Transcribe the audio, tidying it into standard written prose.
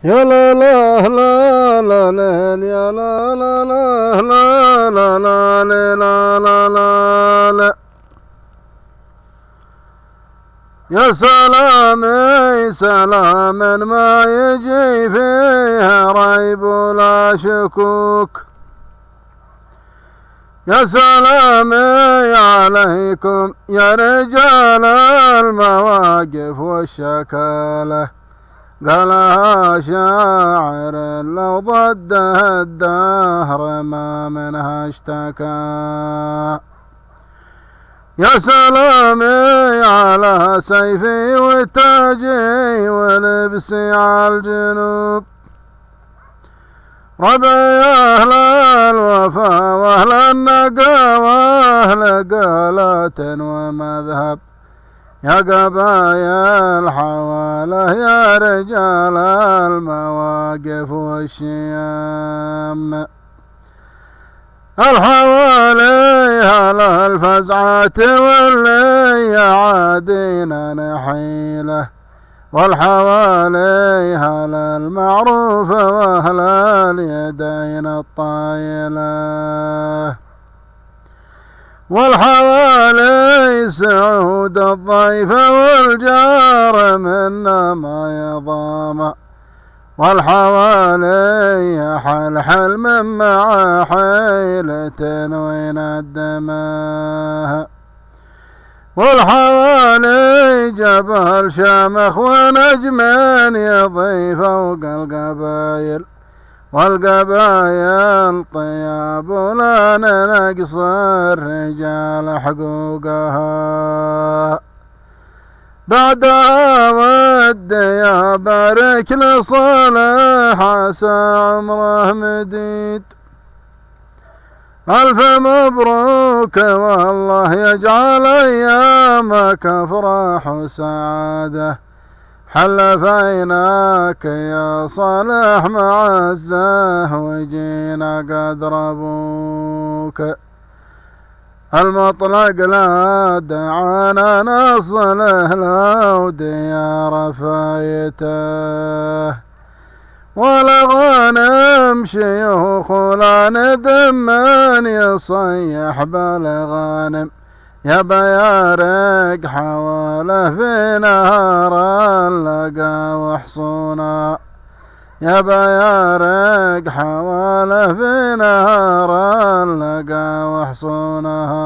يا لا لا لا لا لا يا لا لا لا لا لا لا لا لا لا لا يا سلامي سلاما ما يجي فيها ريب ولا شكوك. يا سلامي عليكم يا رجال المواقف والشكالة، قالها شاعر لو ضده الدهر ما منها اشتكى. يا سلامي على سيفي وتاجي ولبسي على الجنوب، ربعي أهل الوفا وأهل النقا وأهل قالات ومذهب، يا قبايا الحواله يا رجال المواقف والشيام، الحوالي على الفزعات واللي يعادينا نحيله، والحوالي على المعروف واهل اليدين الطايله، والحوالي سعود الضيف والجار منا ما يضام، والحوالي حلحل من مع حيلة وين الدماه، والحوالي جبل شامخ ونجمين يضيف فوق القبايل، والقبايل طياب ولا نقص الرجال حقوقها. بعدها ودي أبارك لصالح عسى عمره مديد، ألف مبروك والله يجعل أيامك أفراح وسعادة، حل فيناك يا صالح مع وجينا قد ربوك، المطلق لا دعانا نصله لو ديار فايته، والغنم شيوخ ولا ندم من يصيح بالغنم، يا بيارق حواله في نهار اللقا وحصونا، يا بيارق حواله في نهار اللقا وحصونها.